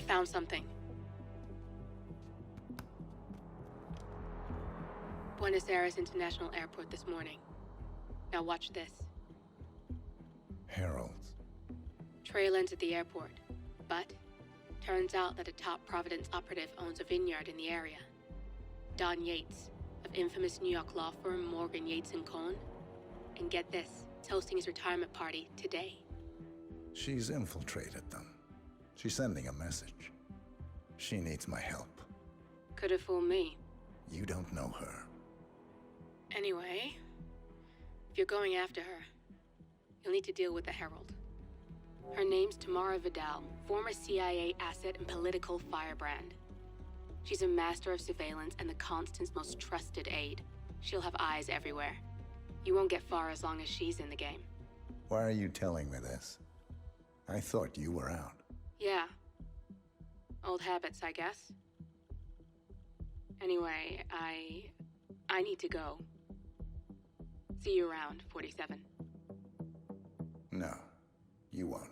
found something. Buenos Aires International Airport this morning. Now watch this. Heralds. Trail ends at the airport, but turns out that a top Providence operative owns a vineyard in the area. Don Yates, of infamous New York law firm Morgan, Yates & Cohn. And get this, it's hosting his retirement party today. She's infiltrated them. She's sending a message. She needs my help. Could have fooled me. You don't know her. Anyway, if you're going after her, you'll need to deal with the Herald. Her name's Tamara Vidal, former CIA asset and political firebrand. She's a master of surveillance and the Constant's most trusted aide. She'll have eyes everywhere. You won't get far as long as she's in the game. Why are you telling me this? I thought you were out. Yeah. Old habits, I guess. Anyway, I need to go. See you around, 47. No, you won't.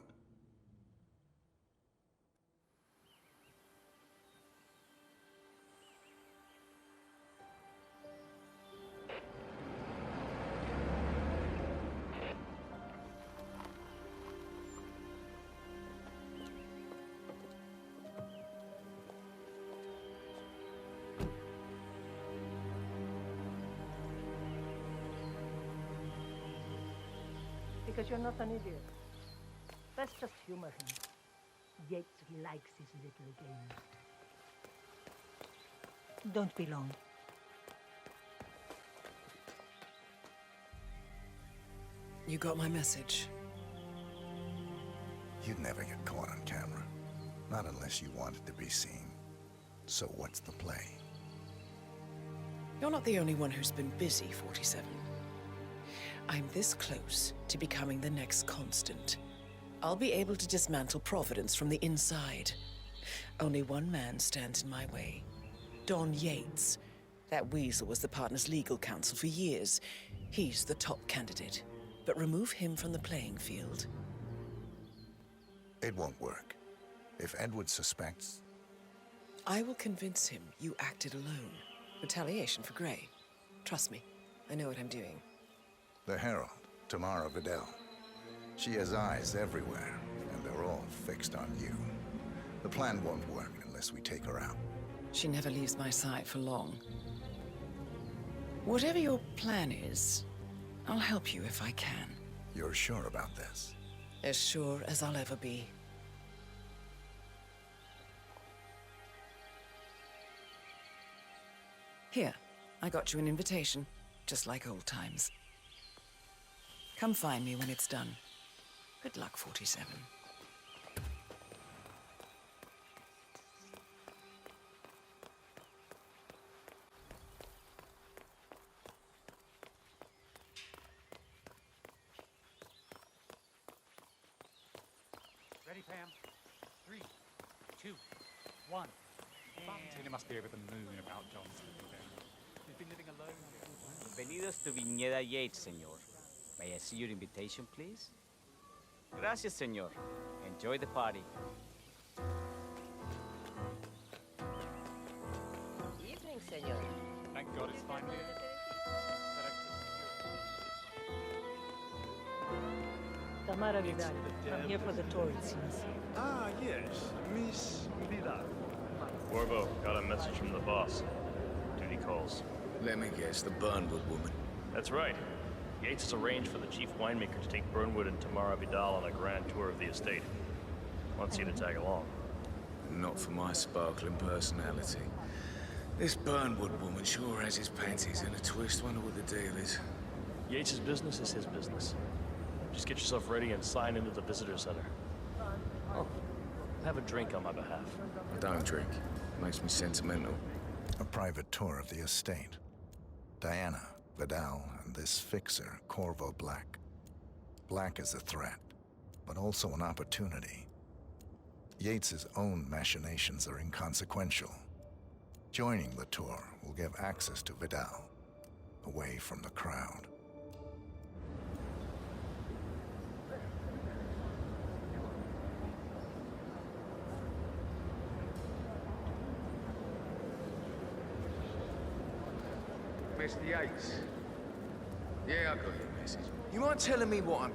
Because you're not an idiot. Let's just humor him. Yates likes his little games. Don't be long. You got my message. You'd never get caught on camera. Not unless you wanted to be seen. So what's the play? You're not the only one who's been busy, 47. I'm this close to becoming the next Constant. I'll be able to dismantle Providence from the inside. Only one man stands in my way. Don Yates. That weasel was the partner's legal counsel for years. He's the top candidate. But remove him from the playing field. It won't work. If Edward suspects... I will convince him you acted alone. Retaliation for Gray. Trust me, I know what I'm doing. The Herald, Tamara Vidal. She has eyes everywhere, and they're all fixed on you. The plan won't work unless we take her out. She never leaves my side for long. Whatever your plan is, I'll help you if I can. You're sure about this? As sure as I'll ever be. Here, I got you an invitation, just like old times. Come find me when it's done. Good luck, 47. Ready, Pam? 3, 2, 1. Tina must be over the moon about John's sleeping. He's been living alone. Bienvenidos to Viñeda Yates, señor. May I see your invitation, please? Gracias, señor. Enjoy the party. Evening, senor. Thank God it's finally Tamara Vidal, I'm here for the tour, it seems. Ah, yes, Miss Vidal. Corvo, got a message from the boss. Duty calls. Let me guess, the Burnwood woman. That's right. Yates has arranged for the chief winemaker to take Burnwood and Tamara Vidal on a grand tour of the estate. Wants you to tag along. Not for my sparkling personality. This Burnwood woman sure has his panties in a twist. Wonder what the deal is. Yates' business is his business. Just get yourself ready and sign into the visitor center. Oh, have a drink on my behalf. I don't drink. Makes me sentimental. A private tour of the estate. Diana, Vidal, and this fixer, Corvo Black. Black is a threat, but also an opportunity. Yates's own machinations are inconsequential. Joining the tour will give access to Vidal, away from the crowd. Mr. Yates. Yeah, I got your message. You mind telling me what I'm...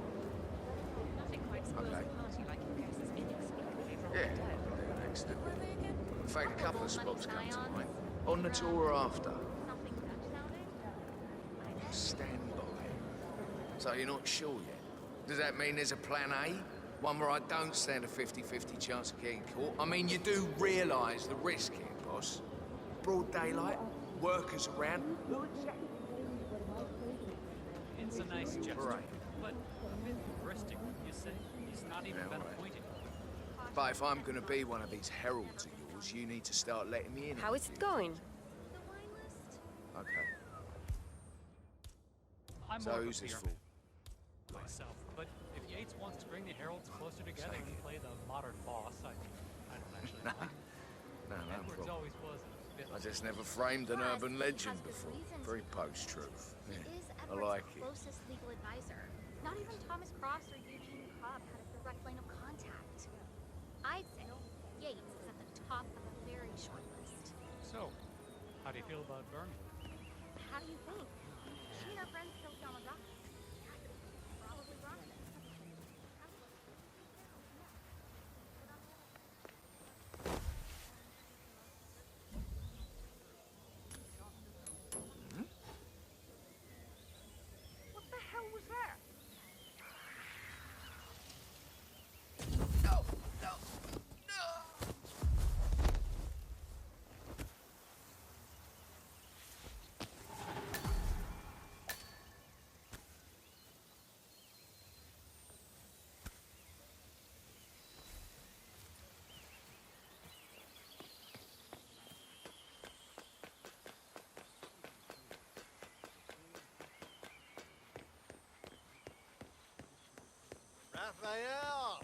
Okay. Yeah, I can do next. In fact, a couple of spots come to mind. On the tour or after. Stand by. So you're not sure yet? Does that mean there's a plan A? One where I don't stand a 50-50 chance of getting caught? I mean, you do realise the risk here, boss. Broad daylight, workers around. It's a nice gesture, Right. but a bit heuristic, you say? He's not even been appointed. But if I'm gonna be one of these heralds of yours, you need to start letting me in. How is it going? Okay. I'm So more of a who's this beerman for? myself, but if Yates wants to bring the heralds closer together and play the modern boss, I don't actually mind. No Edwards problem. always was a bit I just never framed an urban legend before. Very post-truth. Yeah, I like it. Closest legal advisor. Not even Thomas Cross or Eugene Cobb had a direct line of contact. I'd say Yates is at the top of a very short list. So, how do you feel about Burnley? How do you think? She and her friends killed Yamazaki. Probably wrong. What the hell was that? Raphael!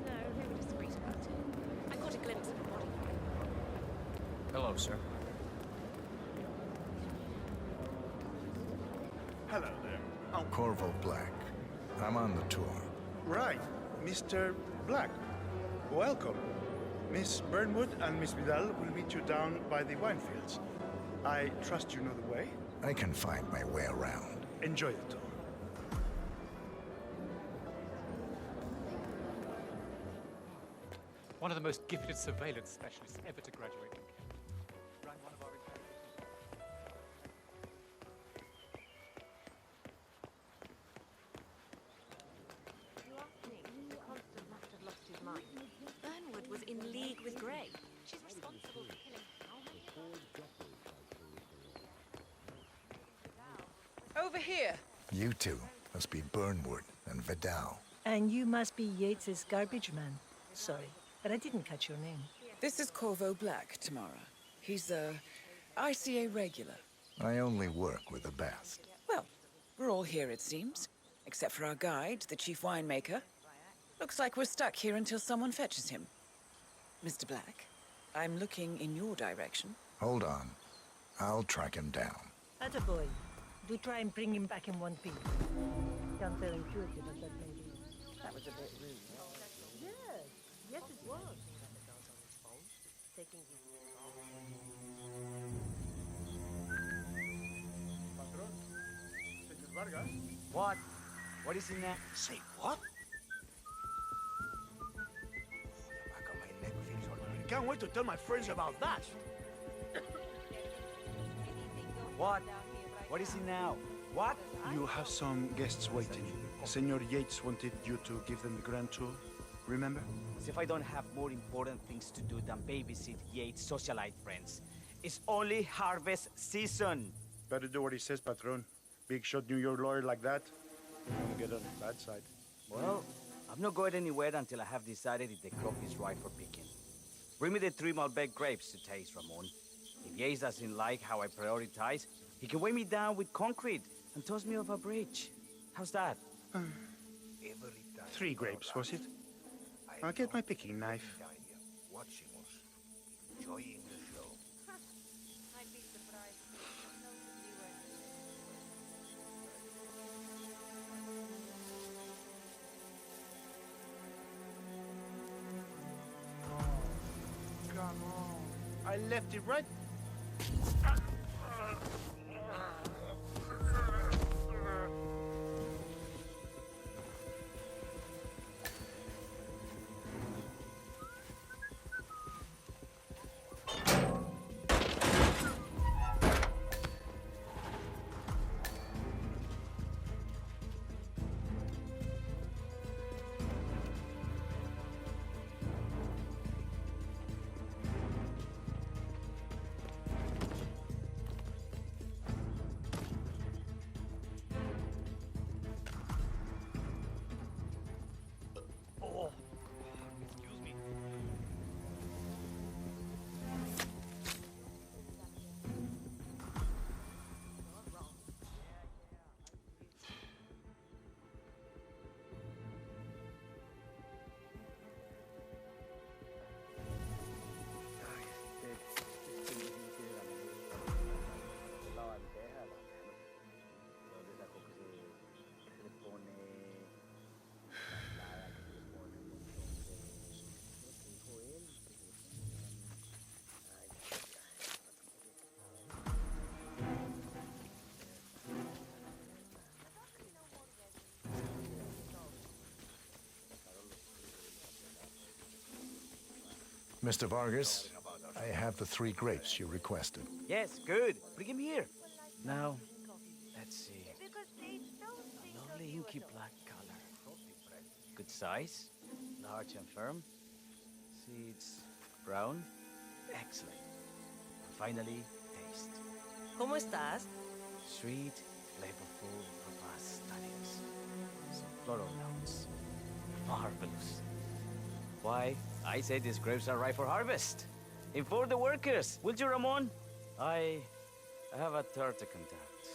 No, they were discreet about it. I caught a glimpse of a body. Hello, sir. Hello there. Oh, Corvo Black. I'm on the tour. right. Mr. Black. Welcome. Miss Burnwood and Miss Vidal will meet you down by the wine fields. I trust you know the way. I can find my way around. Enjoy the tour. One of the most gifted surveillance specialists ever to graduate from Kent. Ran one of our intelligence. You asked me. Constant must have lost his mind. Burnwood was in league with Grey. She's responsible for killing how many? Over here. You two must be Burnwood and Vidal. And you must be Yates's garbage man. Sorry, but I didn't catch your name. This is Corvo Black, Tamara. He's a ICA regular. I only work with the best. Well, we're all here, it seems. Except for our guide, the chief winemaker. Looks like we're stuck here until someone fetches him. Mr. Black, I'm looking in your direction. Hold on. I'll track him down. Attaboy. Do try and bring him back in one piece. Counterintuitive as that may be. That was a bit rude. Yes, yes it was. Taking his... What? What is in there? Say what? I can't wait to tell my friends about that. What? What is it now? What? You have some guests waiting. Senor Yates wanted you to give them the grand tour. Remember? As if I don't have more important things to do than babysit Yates' socialite friends. It's only harvest season. Better do what he says, Patron. Big shot New York lawyer like that. You're gonna get on the bad side. Well, I'm not going anywhere until I have decided if the crop is right for picking. Bring me the 3 Malbec grapes to taste, Ramon. If Yates doesn't like how I prioritize, he can weigh me down with concrete and toss me off a bridge. How's that? 3 grapes, was it? I'll get my picking knife. Watching us, enjoying the show. I'd be surprised. I left it right. Mr. Vargas, I have the 3 grapes you requested. Yes, good. Bring him here. Now, let's see. Lovely inky black color. Good size. Large and firm. Seeds brown. Excellent. Finally, taste. ¿Cómo estás? Sweet, flavorful, robust tannins. Some floral notes. Marvelous. Why, I say these grapes are ripe for harvest. Inform the workers, will you, Ramon? I have a tour to conduct.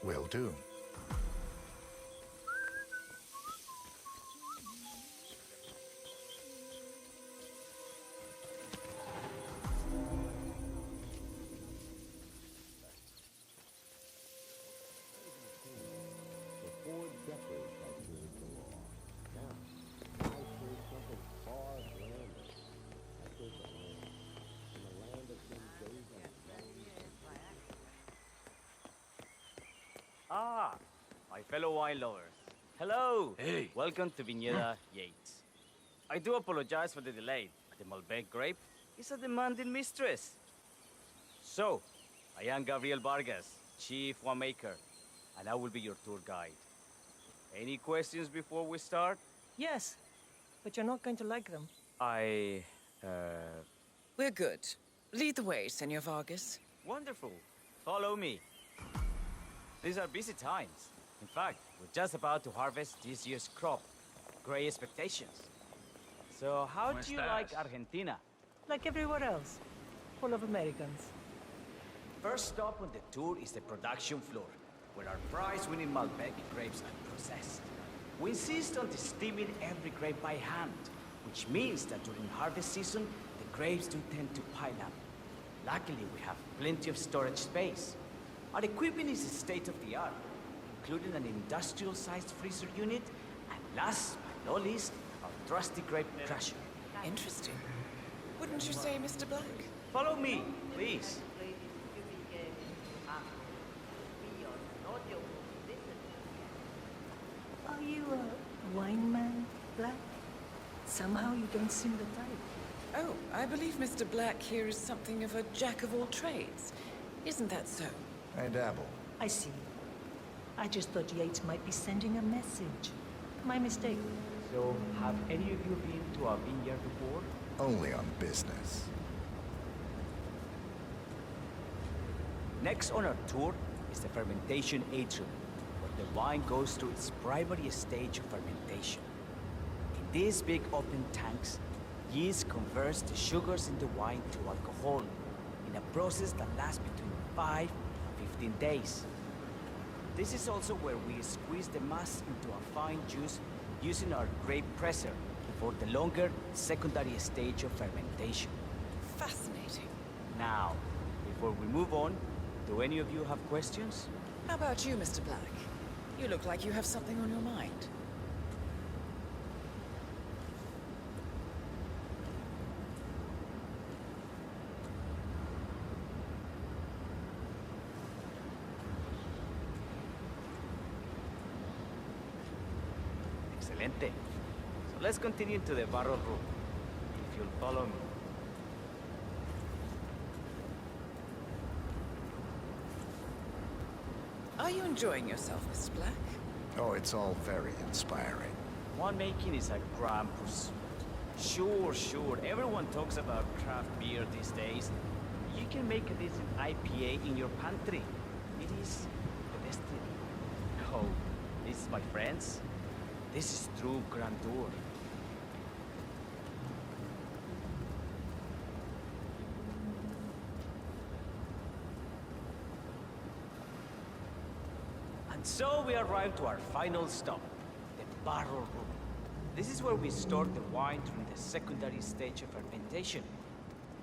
Will do. Ah, my fellow wine lovers. Hello. Hey. Welcome to Viñeda Yates. I do apologize for the delay. The Malbec grape is a demanding mistress. So, I am Gabriel Vargas, chief winemaker, and I will be your tour guide. Any questions before we start? Yes, but you're not going to like them. We're good. Lead the way, Senor Vargas. Wonderful. Follow me. These are busy times. In fact, we're just about to harvest this year's crop. Great expectations. So how do you like Argentina? Like everywhere else. Full of Americans. First stop on the tour is the production floor, where our prize-winning Malbec grapes are processed. We insist on steaming every grape by hand, which means that during harvest season, the grapes do tend to pile up. Luckily, we have plenty of storage space. Our equipment is state-of-the-art, including an industrial-sized freezer unit, and last but not least, our trusty grape crusher. Interesting. Wouldn't you say, Mr. Black? Follow me, please. Are you a wine man, Black? Somehow you don't seem the type. Oh, I believe Mr. Black here is something of a jack of all trades. Isn't that so? I dabble. I see. I just thought Yates might be sending a message. My mistake. So, have any of you been to a vineyard before? Only on business. Next on our tour is the fermentation atrium, where the wine goes through its primary stage of fermentation. In these big open tanks, yeast converts the sugars in the wine to alcohol in a process that lasts between 5 and 15 days. This is also where we squeeze the mass into a fine juice using our grape presser for the longer secondary stage of fermentation. Fascinating. Now, before we move on, do any of you have questions? How about you, Mr. Black? You look like you have something on your mind. Excelente. So let's continue to the barrel room. If you'll follow me. Are you enjoying yourself, Mr. Black? Oh, it's all very inspiring. Winemaking is a grand pursuit. Sure. Everyone talks about craft beer these days. You can make a decent IPA in your pantry. It is the destiny. Oh, this, my friends, this is true grandeur. And so we arrive to our final stop, the barrel room. This is where we store the wine during the secondary stage of fermentation.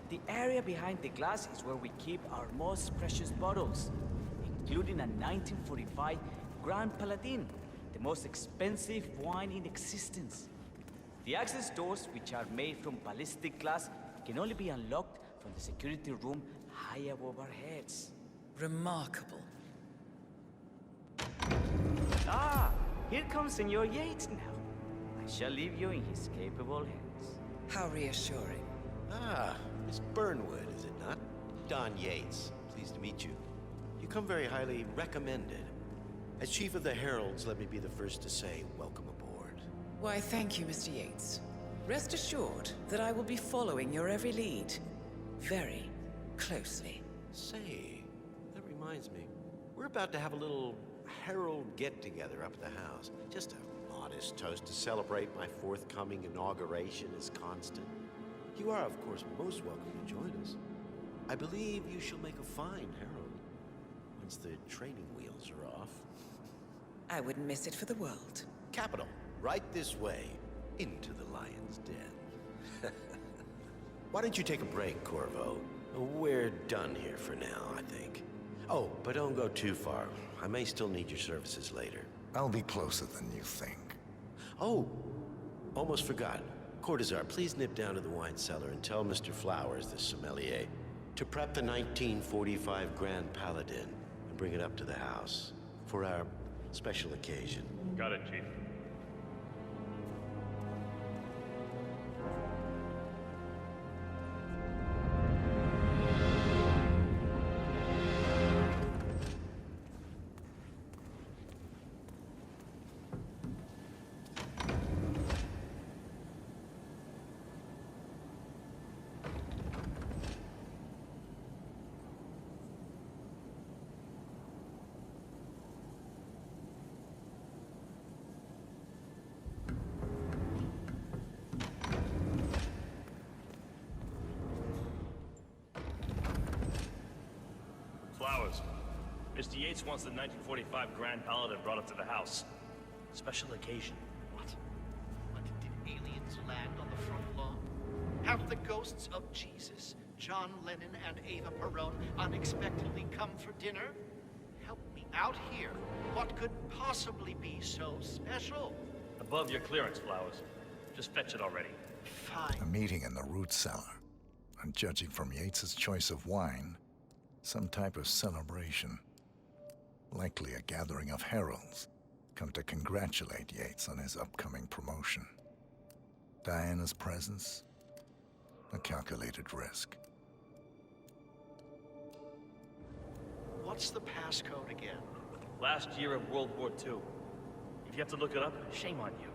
The area behind the glass is where we keep our most precious bottles, including a 1945 Grand Paladin, the most expensive wine in existence. The access doors, which are made from ballistic glass, can only be unlocked from the security room high above our heads. Remarkable. Ah, here comes Senor Yates now. I shall leave you in his capable hands. How reassuring. Ah, Miss Burnwood, is it not? Don Yates. Pleased to meet you. You come very highly recommended. As Chief of the Heralds, let me be the first to say welcome aboard. Why, thank you, Mr. Yates. Rest assured that I will be following your every lead. Very closely. Say, that reminds me. We're about to have a little Herald get-together up at the house. Just a modest toast to celebrate my forthcoming inauguration as Constant. You are, of course, most welcome to join us. I believe you shall make a fine Herald, once the training wheels are off. I wouldn't miss it for the world. Capital. Right this way, into the lion's den. Why don't you take a break, Corvo? We're done here for now, I think. Oh, but don't go too far. I may still need your services later. I'll be closer than you think. Oh, almost forgot. Cortazar, please nip down to the wine cellar and tell Mr. Flowers, the sommelier, to prep the 1945 Grand Paladin and bring it up to the house for our special occasion. Got it, Chief. Flowers. Mr. Yates wants the 1945 Grand Paladin brought up to the house. Special occasion. What? Did aliens land on the front lawn? Have the ghosts of Jesus, John Lennon, and Eva Perón unexpectedly come for dinner? Help me out here. What could possibly be so special? Above your clearance, Flowers. Just fetch it already. A Fine. meeting in the root cellar. And judging from Yates's choice of wine, some type of celebration. Likely a gathering of heralds, come to congratulate Yates on his upcoming promotion. Diana's presence, a calculated risk. What's the passcode again? Last year of World War II. If you have to look it up, shame on you.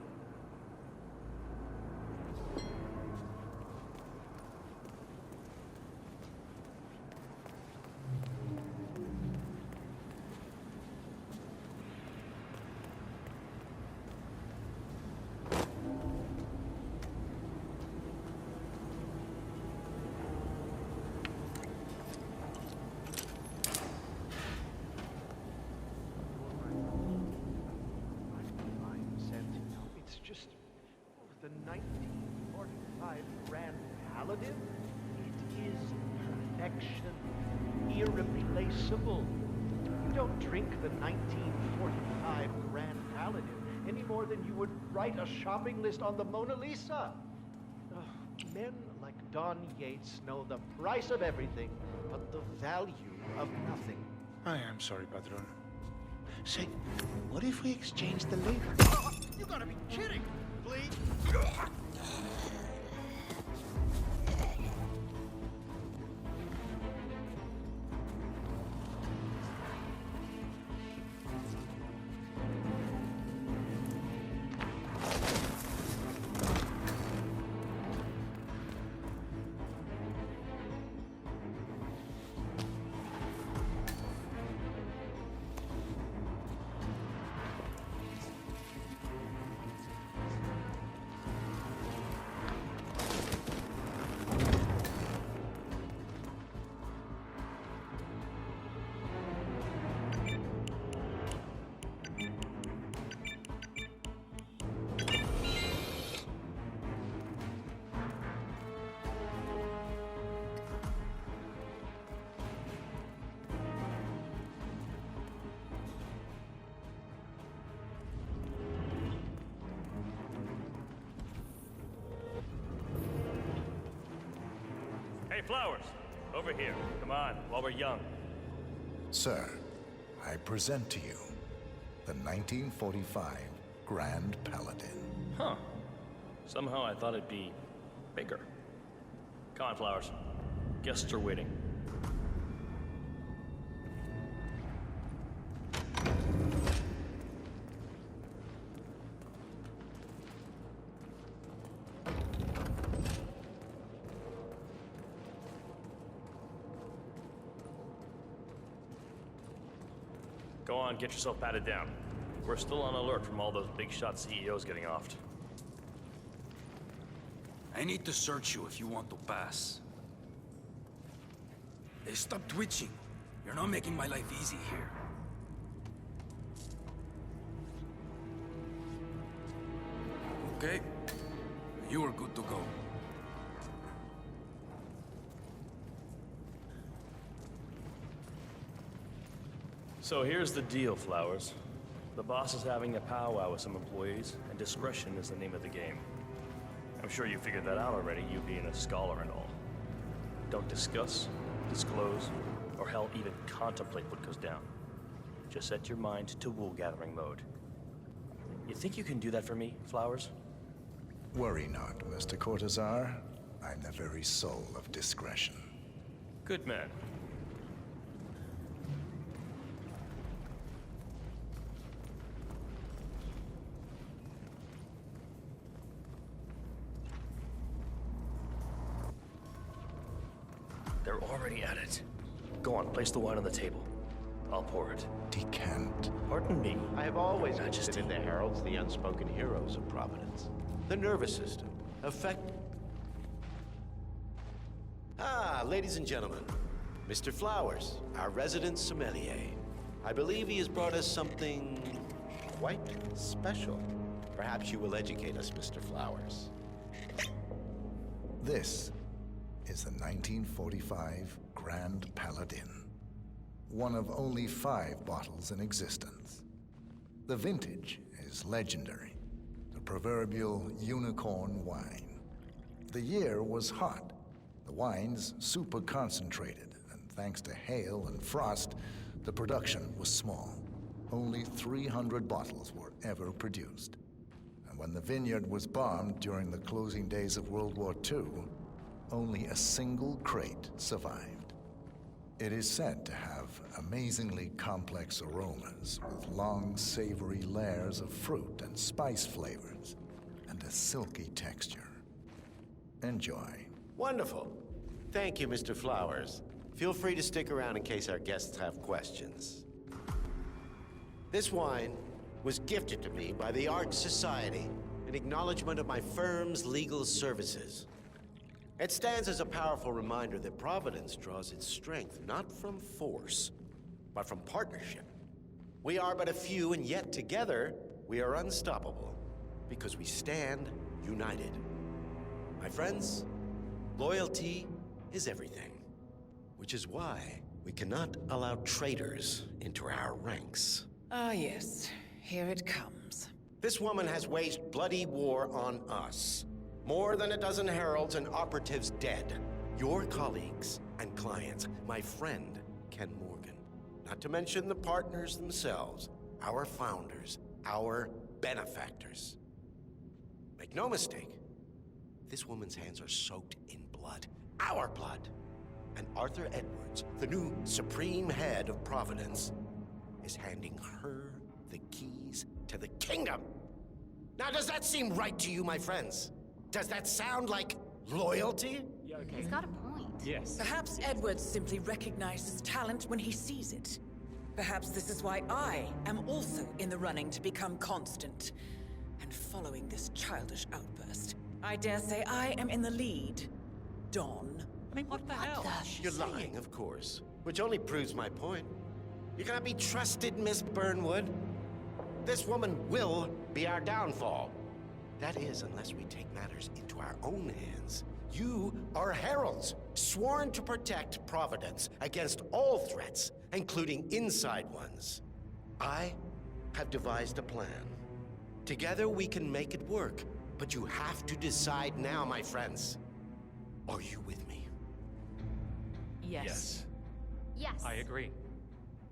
It's just the 1945 Grand Paladin. It is perfection, irreplaceable. You don't drink the 1945 Grand Paladin any more than you would write a shopping list on the Mona Lisa. Men like Don Yates know the price of everything, but the value of nothing. I am sorry, Patron. Say, what if we exchange the labor? You gotta gotta be kidding! Please? Hey, Flowers, over here. Come on, while we're young. Sir, I present to you the 1945 Grand Paladin. Huh. Somehow I thought it'd be bigger. Come on, Flowers. Guests are waiting. Go on, get yourself patted down. We're still on alert from all those big shot CEOs getting offed. I need to search you if you want to pass. Hey, stop twitching. You're not making my life easy here. Okay. You are good to go. So here's the deal, Flowers. The boss is having a powwow with some employees, and discretion is the name of the game. I'm sure you figured that out already, you being a scholar and all. Don't discuss, disclose, or hell, even contemplate what goes down. Just set your mind to wool-gathering mode. You think you can do that for me, Flowers? Worry not, Mr. Cortazar. I'm the very soul of discretion. Good man. They're already at it. Go on, place the wine on the table. I'll pour it. Decant. Pardon me. I have always Majesty. considered the heralds the unspoken heroes of Providence. The nervous system. Ah, ladies and gentlemen. Mr. Flowers, our resident sommelier. I believe he has brought us something quite special. Perhaps you will educate us, Mr. Flowers. This is the 1945 Grand Paladin. One of only 5 bottles in existence. The vintage is legendary. The proverbial unicorn wine. The year was hot. The wine's super concentrated, and thanks to hail and frost, the production was small. Only 300 bottles were ever produced. And when the vineyard was bombed during the closing days of World War II, only a single crate survived. It is said to have amazingly complex aromas with long, savory layers of fruit and spice flavors, and a silky texture. Enjoy. Wonderful. Thank you, Mr. Flowers. Feel free to stick around in case our guests have questions. This wine was gifted to me by the Art Society in acknowledgement of my firm's legal services. It stands as a powerful reminder that Providence draws its strength not from force, but from partnership. We are but a few, and yet together we are unstoppable because we stand united. My friends, loyalty is everything, which is why we cannot allow traitors into our ranks. Ah, yes. Here it comes. This woman has waged bloody war on us. More than a dozen heralds and operatives dead. Your colleagues and clients, my friend, Ken Morgan. Not to mention the partners themselves, our founders, our benefactors. Make no mistake, this woman's hands are soaked in blood. Our blood! And Arthur Edwards, the new supreme head of Providence, is handing her the keys to the kingdom! Now, does that seem right to you, my friends? Does that sound like loyalty? Yeah, okay. He's got a point. Yes. Perhaps Edwards simply recognizes talent when he sees it. Perhaps this is why I am also in the running to become constant. And following this childish outburst, I dare say I am in the lead. Dawn. I mean, what the hell? You're lying, of course. Which only proves my point. You cannot be trusted, Miss Burnwood. This woman will be our downfall. That is, unless we take matters into our own hands. You are heralds, sworn to protect Providence against all threats, including inside ones. I have devised a plan. Together we can make it work, but you have to decide now, my friends. Are you with me? Yes. Yes. I agree.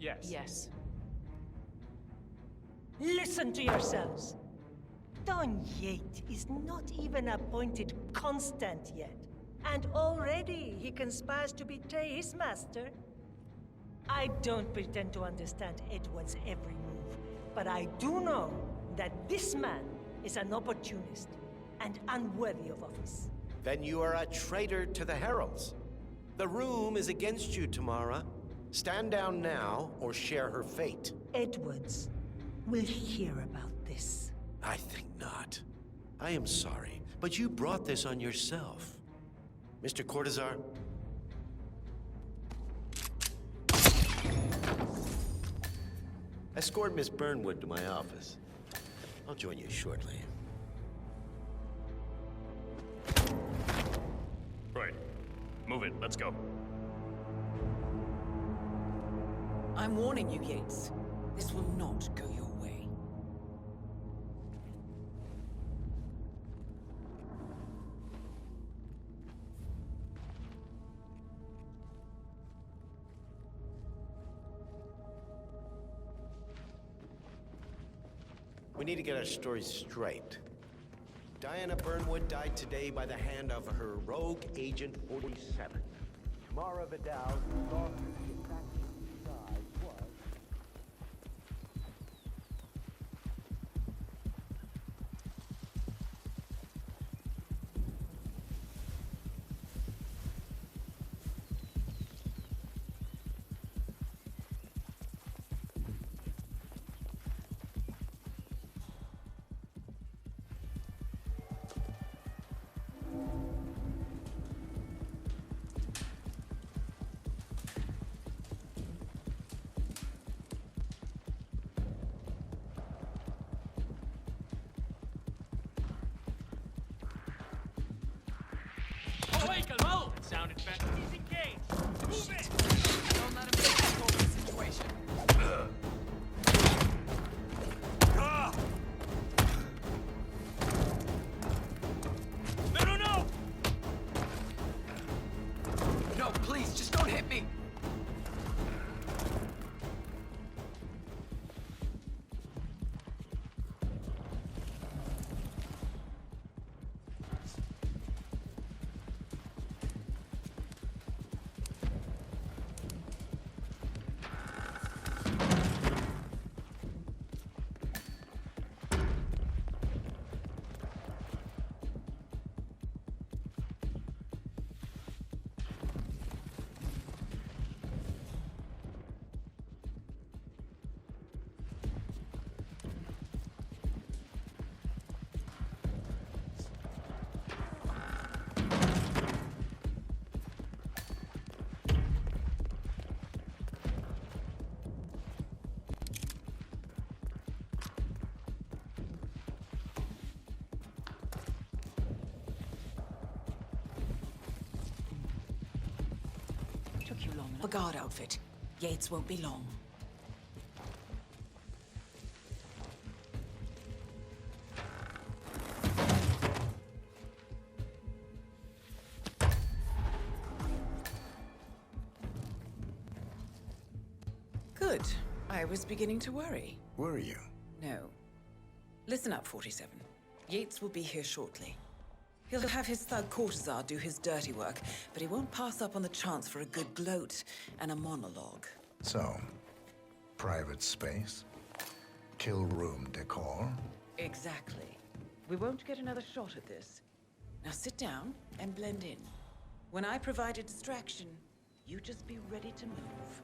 Yes. Yes. Listen to yourselves. Don Yates is not even appointed constant yet. And already he conspires to betray his master. I don't pretend to understand Edward's every move, but I do know that this man is an opportunist and unworthy of office. Then you are a traitor to the heralds. The room is against you, Tamara. Stand down now or share her fate. Edwards will hear about this. I think not. I am sorry, but you brought this on yourself. Mr. Cortazar? Escort Miss Burnwood to my office. I'll join you shortly. Right. Move it. Let's go. I'm warning you, Yates. This will not go your way. We need to get our stories straight. Diana Burnwood died today by the hand of her rogue Agent 47. Tamara Vidal, who thought the assassin's side was... It sounded better. He's engaged. Move it! Don't let him get control of the situation. No! No, please, just don't hit me! Took you long enough. A guard outfit. Yates won't be long. Good. I was beginning to worry. Were you? No. Listen up, 47. Yates will be here shortly. He'll have his thug courtesan do his dirty work, but he won't pass up on the chance for a good gloat and a monologue. So, private space? Kill room decor? Exactly. We won't get another shot at this. Now sit down and blend in. When I provide a distraction, you just be ready to move.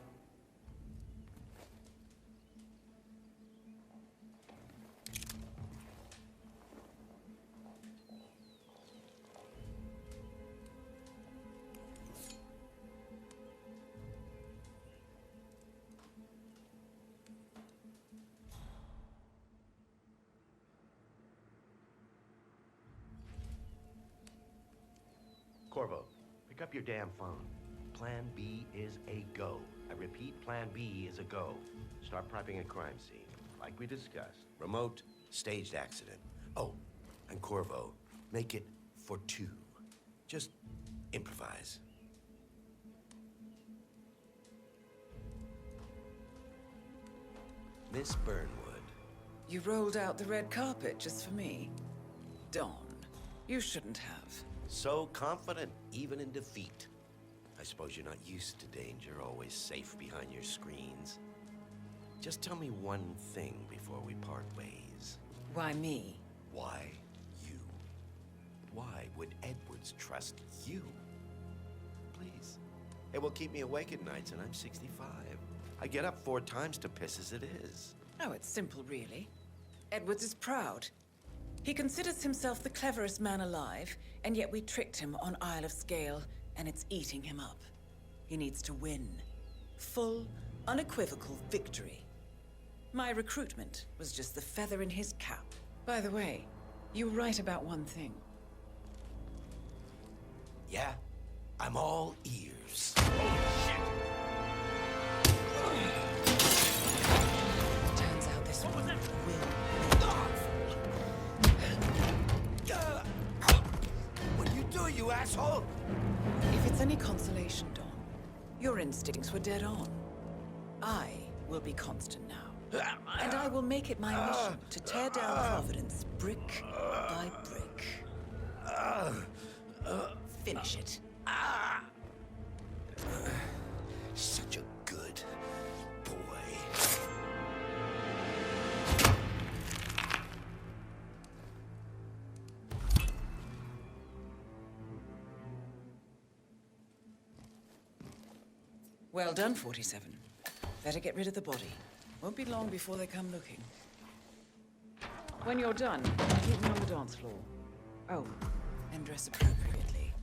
Corvo, pick up your damn phone. Plan B is a go. I repeat, Plan B is a go. Start prepping a crime scene, like we discussed. Remote, staged accident. Oh, and Corvo, make it for 2. Just improvise. Miss Burnwood. You rolled out the red carpet just for me. Dawn, you shouldn't have. So confident, even in defeat. I suppose you're not used to danger, always safe behind your screens. Just tell me one thing before we part ways. Why me? Why you? Why would Edwards trust you? Please. It will keep me awake at nights, and I'm 65. I get up 4 times to piss as it is. Oh, it's simple, really. Edwards is proud. He considers himself the cleverest man alive, and yet we tricked him on Isle of Scale, and it's eating him up. He needs to win. Full, unequivocal victory. My recruitment was just the feather in his cap. By the way, you were right about one thing. Yeah? I'm all ears. Turns out this one will. What are you doing, you asshole? If it's any consolation, Dawn, your instincts were dead on. I will be constant now. And I will make it my mission to tear down Providence brick by brick. Finish it. Such a good boy. Well done, 47. Better get rid of the body. Won't be long before they come looking. When you're done, meet me on the dance floor. Oh, and dress appropriately.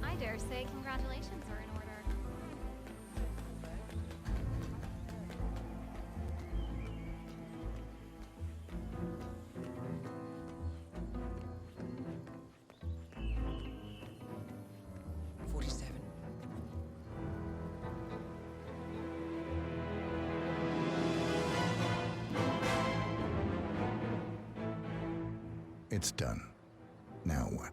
I dare say congratulations are in order. It's done. Now what?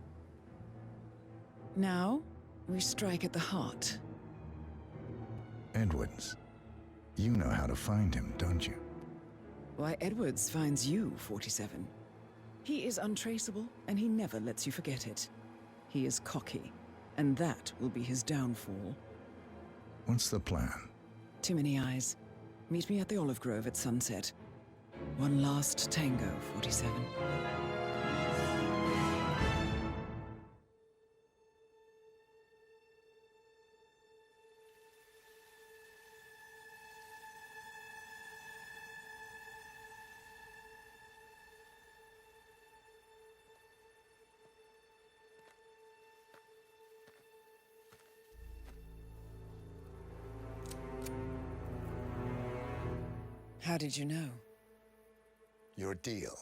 Now, we strike at the heart. Edwards. You know how to find him, don't you? Why, Edwards finds you, 47. He is untraceable, and he never lets you forget it. He is cocky, and that will be his downfall. What's the plan? Too many eyes. Meet me at the Olive Grove at sunset. One last tango, 47. How did you know? Your deal.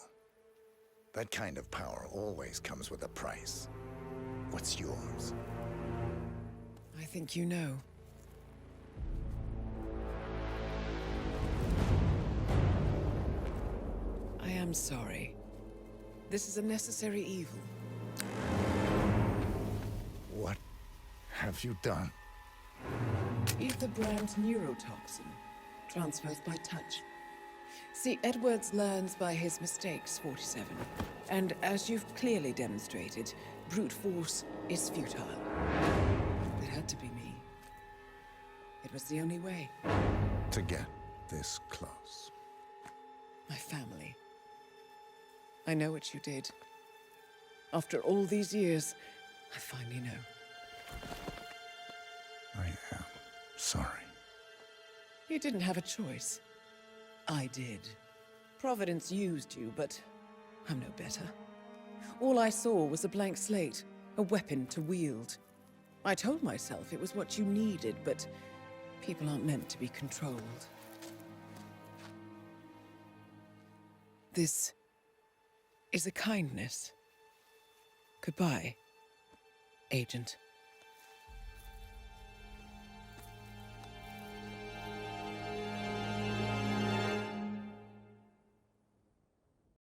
That kind of power always comes with a price. What's yours? I think you know. I am sorry. This is a necessary evil. What have you done? Ether brand neurotoxin. Transfers by touch. See, Edwards learns by his mistakes, 47. And as you've clearly demonstrated, brute force is futile. It had to be me. It was the only way. To get this close. My family. I know what you did. After all these years, I finally know. I am sorry. You didn't have a choice. I did. Providence used you, but I'm no better. All I saw was a blank slate, a weapon to wield. I told myself it was what you needed, but people aren't meant to be controlled. This is a kindness. Goodbye, Agent.